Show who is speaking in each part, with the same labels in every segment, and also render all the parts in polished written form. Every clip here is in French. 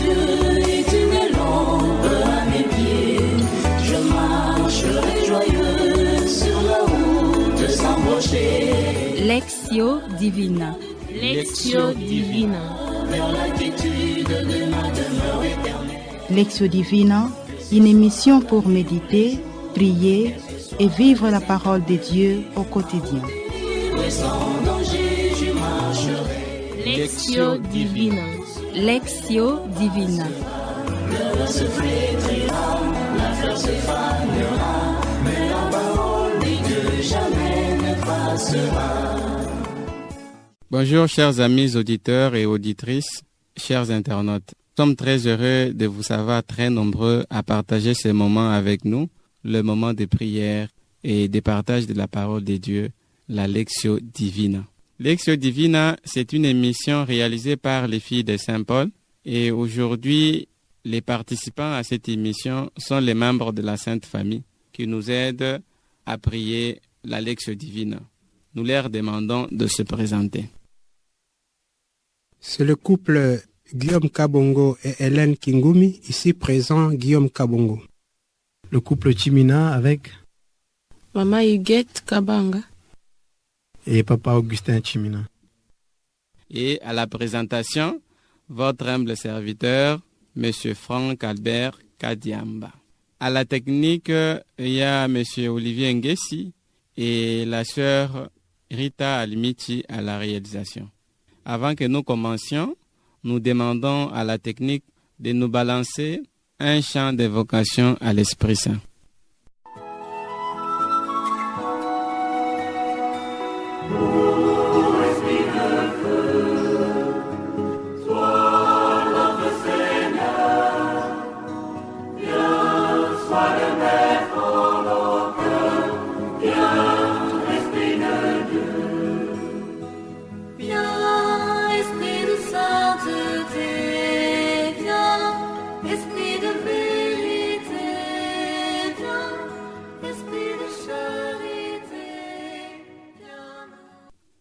Speaker 1: Dieu éternel ombre à mes pieds. Je marcherai joyeux sur la route sans broncher.
Speaker 2: Lectio Divina.
Speaker 3: Lectio Divina.
Speaker 1: Vers la quiétude de ma demeure éternelle.
Speaker 4: Lectio Divina, une émission pour méditer, prier et vivre la parole de Dieu au quotidien.
Speaker 1: Sans danger, je marcherai.
Speaker 3: Lectio Divina.
Speaker 2: Lectio Divina.
Speaker 1: Le se flétrira, la fleur se fanera, mais la parole de Dieu jamais ne passera.
Speaker 5: Bonjour chers amis auditeurs et auditrices, chers internautes. Nous sommes très heureux de vous savoir très nombreux à partager ce moment avec nous, le moment de prière et de partage de la parole de Dieu, la Lectio Divina. Lectio Divina, c'est une émission réalisée par les filles de Saint-Paul et aujourd'hui, les participants à cette émission sont les membres de la Sainte Famille qui nous aident à prier la Lectio Divina. Nous leur demandons de se présenter.
Speaker 6: C'est le couple Guillaume Kabongo et Hélène Kingumi, ici présent Guillaume Kabongo.
Speaker 7: Le couple Chimina avec
Speaker 3: Maman Huguette Kabanga
Speaker 7: et Papa Augustin Chimina.
Speaker 5: Et à la présentation, votre humble serviteur, M. Franck Albert Kadiamba. À la technique, il y a M. Olivier Nguessi et la sœur Rita Alimichi à la réalisation. Avant que nous commencions, nous demandons à la technique de nous balancer un chant d'évocation à l'Esprit Saint.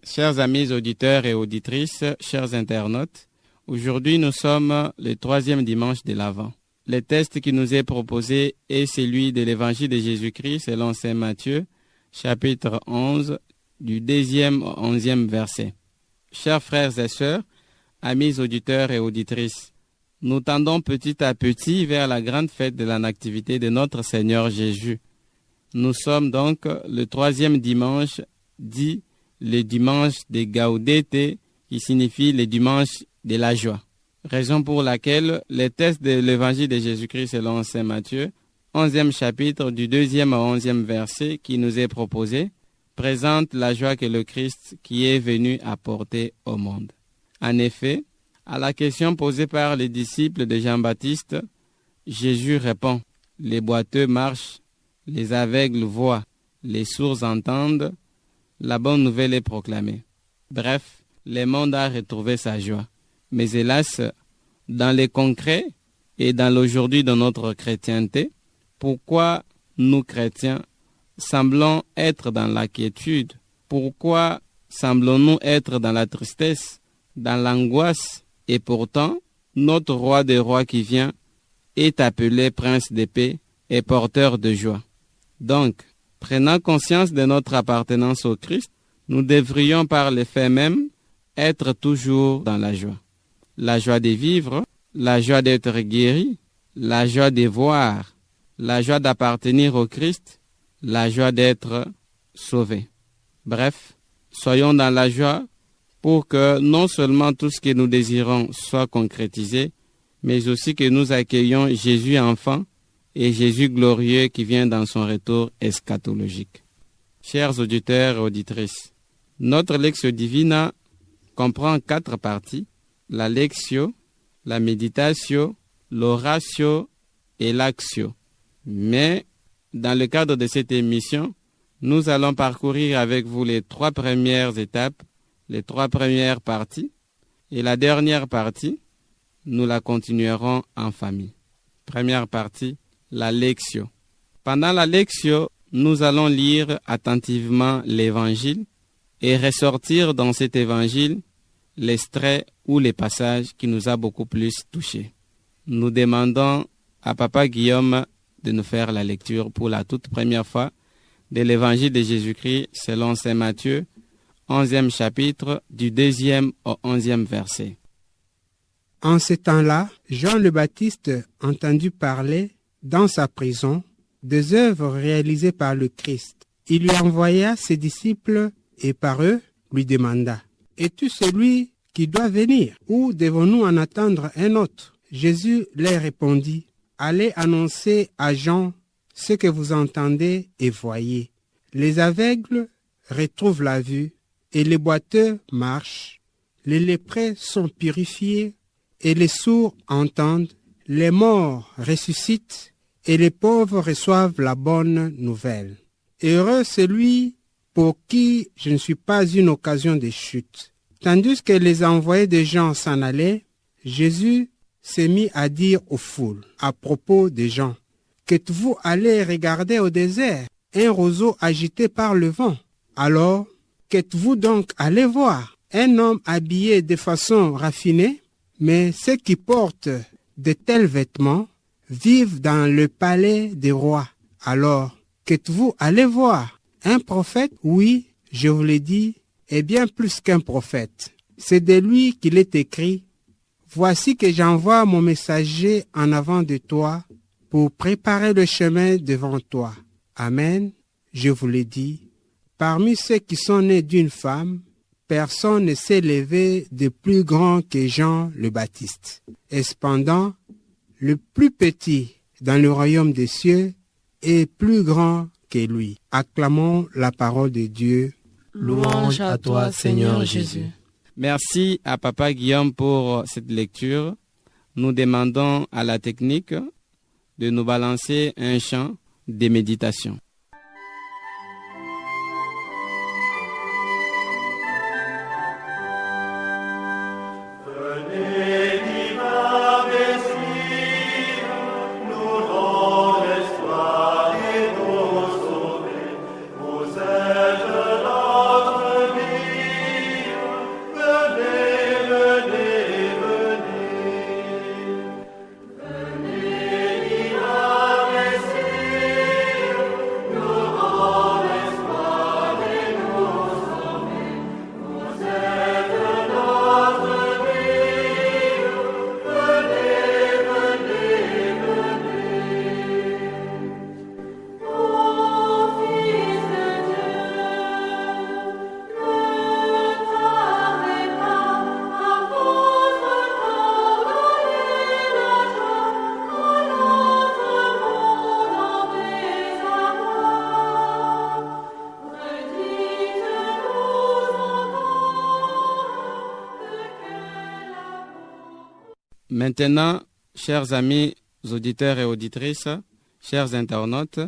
Speaker 5: Chers amis auditeurs et auditrices, chers internautes, aujourd'hui nous sommes le 3e dimanche de l'Avent. Le texte qui nous est proposé est celui de l'Évangile de Jésus-Christ selon saint Matthieu, chapitre 11, du 2e au 11e verset. Chers frères et sœurs, amis auditeurs et auditrices, nous tendons petit à petit vers la grande fête de la Nativité de notre Seigneur Jésus. Nous sommes donc le 3e dimanche dit le dimanche de Gaudete, qui signifie le dimanche de la joie. Raison pour laquelle le texte de l'évangile de Jésus-Christ selon saint Matthieu, 11e chapitre du 2e au 11e verset qui nous est proposé, présente la joie que le Christ qui est venu apporter au monde. En effet, à la question posée par les disciples de Jean-Baptiste, Jésus répond, les boiteux marchent, les aveugles voient, les sourds entendent, la bonne nouvelle est proclamée. Bref, le monde a retrouvé sa joie. Mais hélas, dans le concret et dans l'aujourd'hui de notre chrétienté, pourquoi nous chrétiens semblons être dans la quiétude? Pourquoi semblons-nous être dans la tristesse, dans l'angoisse? Et pourtant, notre roi des rois qui vient est appelé prince de paix et porteur de joie. Donc, prenant conscience de notre appartenance au Christ, nous devrions par le fait même être toujours dans la joie. La joie de vivre, la joie d'être guéri, la joie de voir, la joie d'appartenir au Christ, la joie d'être sauvé. Bref, soyons dans la joie pour que non seulement tout ce que nous désirons soit concrétisé, mais aussi que nous accueillions Jésus enfant et Jésus glorieux qui vient dans son retour eschatologique. Chers auditeurs et auditrices, notre Lectio Divina comprend 4 parties, la Lectio, la Meditatio, l'Oratio et l'Actio. Mais, dans le cadre de cette émission, nous allons parcourir avec vous les 3 premières étapes, les 3 premières parties, et la dernière partie, nous la continuerons en famille. Première partie, la Lectio. Pendant la Lectio, nous allons lire attentivement l'Évangile et ressortir dans cet Évangile l'extrait ou les passages qui nous a beaucoup plus touchés. Nous demandons à Papa Guillaume de nous faire la lecture pour la toute première fois de l'Évangile de Jésus-Christ selon saint Matthieu, 11e chapitre, du 2e au 11e verset.
Speaker 6: En ce temps-là, Jean le Baptiste entendit parler dans sa prison des œuvres réalisées par le Christ. Il lui envoya ses disciples et par eux lui demanda: Es-tu celui qui doit venir ou devons-nous en attendre un autre? Jésus leur répondit: Allez annoncer à Jean ce que vous entendez et voyez. Les aveugles retrouvent la vue et les boiteux marchent. Les lépreux sont purifiés et les sourds entendent. Les morts ressuscitent et les pauvres reçoivent la bonne nouvelle. Heureux celui pour qui je ne suis pas une occasion de chute. Tandis que les envoyés de Jean s'en allaient, Jésus s'est mis à dire aux foules à propos des gens: Qu'êtes-vous allés regarder au désert? Un roseau agité par le vent. Alors, qu'êtes-vous donc allés voir? Un homme habillé de façon raffinée? Mais ceux qui portent de tels vêtements vivent dans le palais des rois. Alors, qu'êtes-vous allés voir? Un prophète? Oui, je vous l'ai dit, et bien plus qu'un prophète. C'est de lui qu'il est écrit: Voici que j'envoie mon messager en avant de toi pour préparer le chemin devant toi. Amen, je vous l'ai dit. Parmi ceux qui sont nés d'une femme, personne ne s'est levé de plus grand que Jean le Baptiste. Et cependant, le plus petit dans le royaume des cieux est plus grand que lui. Acclamons la parole de Dieu.
Speaker 3: Louange à toi, Seigneur Jésus.
Speaker 5: Merci à Papa Guillaume pour cette lecture. Nous demandons à la technique de nous balancer un chant de méditation. Maintenant, chers amis auditeurs et auditrices, chers internautes,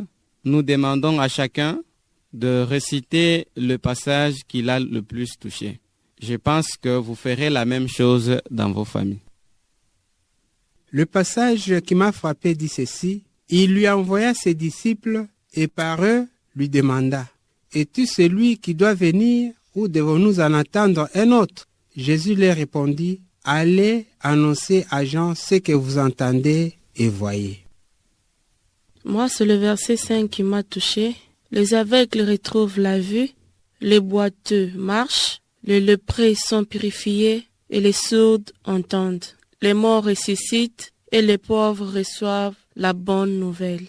Speaker 5: nous demandons à chacun de réciter le passage qui l'a le plus touché. Je pense que vous ferez la même chose dans vos familles.
Speaker 6: Le passage qui m'a frappé dit ceci: Il lui envoya ses disciples et par eux lui demanda: Es-tu celui qui doit venir ou devons-nous en attendre un autre? Jésus leur répondit: Allez annoncer à Jean ce que vous entendez et voyez.
Speaker 3: Moi, c'est le verset 5 qui m'a touché. Les aveugles retrouvent la vue, les boiteux marchent, les lépreux sont purifiés et les sourds entendent. Les morts ressuscitent et les pauvres reçoivent la bonne nouvelle.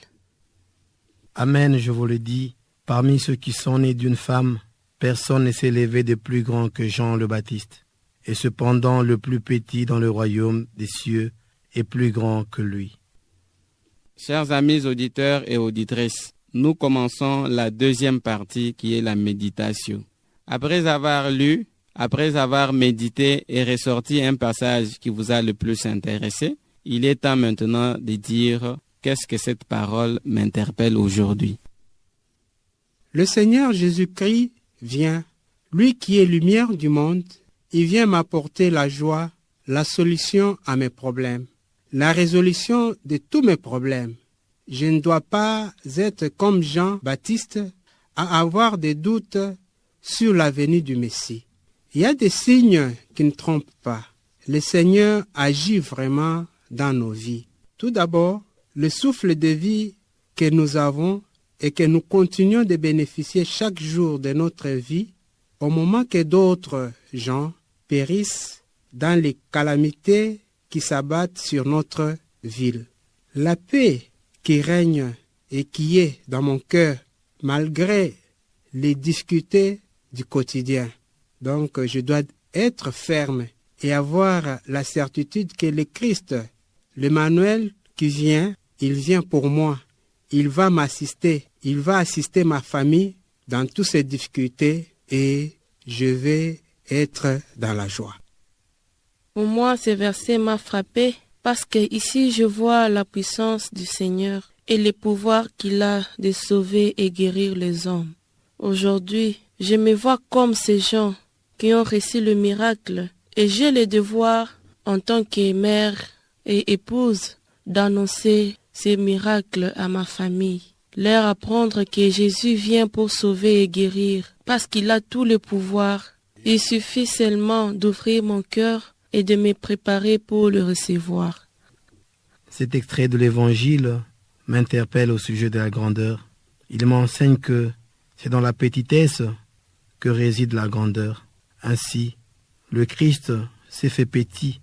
Speaker 7: Amen, je vous le dis, parmi ceux qui sont nés d'une femme, personne ne s'est levé de plus grand que Jean le Baptiste. Et cependant, le plus petit dans le royaume des cieux est plus grand que lui.
Speaker 5: Chers amis auditeurs et auditrices, nous commençons la deuxième partie qui est la méditation. Après avoir lu, après avoir médité et ressorti un passage qui vous a le plus intéressé, il est temps maintenant de dire qu'est-ce que cette parole m'interpelle aujourd'hui.
Speaker 6: Le Seigneur Jésus-Christ vient, lui qui est lumière du monde. Il vient m'apporter la joie, la solution à mes problèmes, la résolution de tous mes problèmes. Je ne dois pas être comme Jean-Baptiste à avoir des doutes sur la venue du Messie. Il y a des signes qui ne trompent pas. Le Seigneur agit vraiment dans nos vies. Tout d'abord, le souffle de vie que nous avons et que nous continuons de bénéficier chaque jour de notre vie, au moment que d'autres gens périssent dans les calamités qui s'abattent sur notre ville. La paix qui règne et qui est dans mon cœur, malgré les difficultés du quotidien. Donc, je dois être ferme et avoir la certitude que le Christ, l'Emmanuel qui vient, il vient pour moi. Il va m'assister, il va assister ma famille dans toutes ces difficultés et je vais être dans la joie.
Speaker 3: Pour moi, ce verset m'a frappé parce que ici je vois la puissance du Seigneur et le pouvoir qu'il a de sauver et guérir les hommes. Aujourd'hui, je me vois comme ces gens qui ont reçu le miracle et j'ai le devoir en tant que mère et épouse d'annoncer ces miracles à ma famille, leur apprendre que Jésus vient pour sauver et guérir parce qu'il a tout le pouvoir. Il suffit seulement d'ouvrir mon cœur et de me préparer pour le recevoir.
Speaker 7: Cet extrait de l'Évangile m'interpelle au sujet de la grandeur. Il m'enseigne que c'est dans la petitesse que réside la grandeur. Ainsi, le Christ s'est fait petit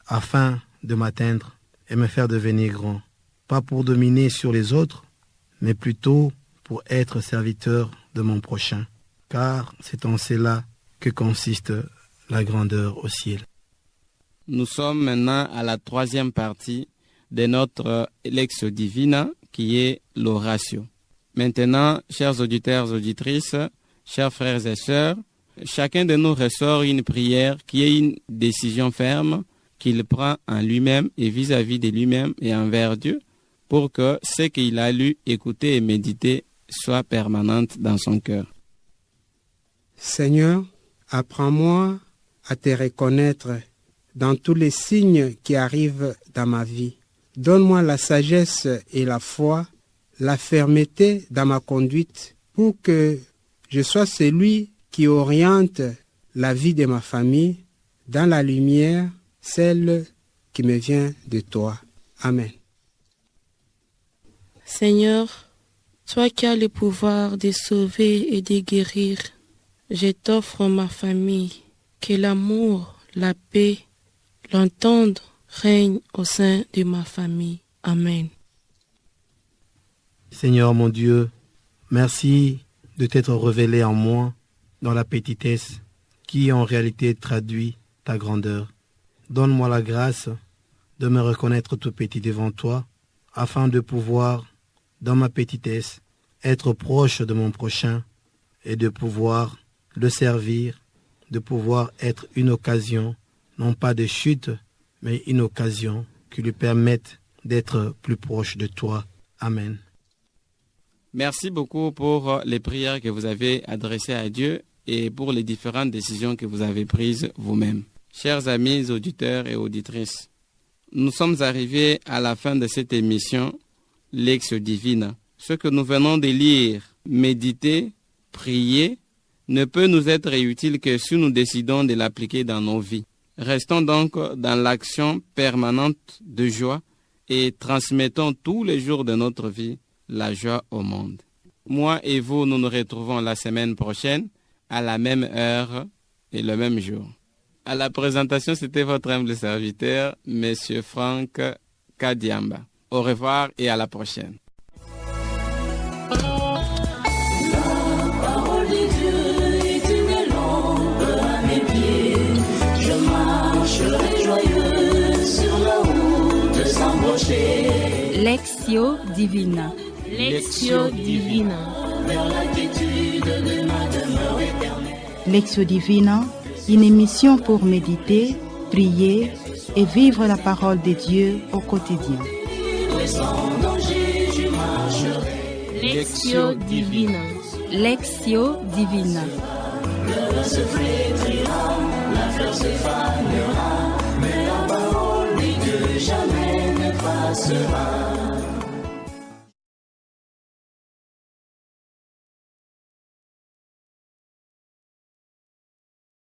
Speaker 7: afin de m'atteindre et me faire devenir grand. Pas pour dominer sur les autres, mais plutôt pour être serviteur de mon prochain. Car c'est en cela que consiste la grandeur au ciel.
Speaker 5: Nous sommes maintenant à la troisième partie de notre Lectio Divina, qui est l'oratio. Maintenant, chers auditeurs, auditrices, chers frères et sœurs, chacun de nous ressort une prière qui est une décision ferme qu'il prend en lui-même et vis-à-vis de lui-même et envers Dieu, pour que ce qu'il a lu, écouté et médité soit permanente dans son cœur.
Speaker 6: Seigneur, apprends-moi à te reconnaître dans tous les signes qui arrivent dans ma vie. Donne-moi la sagesse et la foi, la fermeté dans ma conduite pour que je sois celui qui oriente la vie de ma famille dans la lumière, celle qui me vient de toi. Amen.
Speaker 3: Seigneur, toi qui as le pouvoir de sauver et de guérir, je t'offre ma famille, que l'amour, la paix, l'entendre règne au sein de ma famille. Amen.
Speaker 7: Seigneur mon Dieu, merci de t'être révélé en moi dans la petitesse qui en réalité traduit ta grandeur. Donne-moi la grâce de me reconnaître tout petit devant toi, afin de pouvoir, dans ma petitesse, être proche de mon prochain et de pouvoir le servir, de pouvoir être une occasion, non pas de chute, mais une occasion qui lui permette d'être plus proche de toi. Amen.
Speaker 5: Merci beaucoup pour les prières que vous avez adressées à Dieu et pour les différentes décisions que vous avez prises vous-même. Chers amis auditeurs et auditrices, nous sommes arrivés à la fin de cette émission Lectio Divina. Ce que nous venons de lire, méditer, prier, ne peut nous être utile que si nous décidons de l'appliquer dans nos vies. Restons donc dans l'action permanente de joie et transmettons tous les jours de notre vie la joie au monde. Moi et vous, nous nous retrouvons la semaine prochaine à la même heure et le même jour. À la présentation, c'était votre humble serviteur, M. Franck Kadiamba. Au revoir et à la prochaine.
Speaker 2: Lectio Divina.
Speaker 8: Lectio Divina.
Speaker 4: Lectio Divina, une émission pour méditer, prier et vivre la parole de Dieu au quotidien.
Speaker 8: Lectio Divina.
Speaker 2: Lectio Divina.
Speaker 1: Le se flétrira, la fleur se fanera, mais la parole de Dieu jamais ne passera.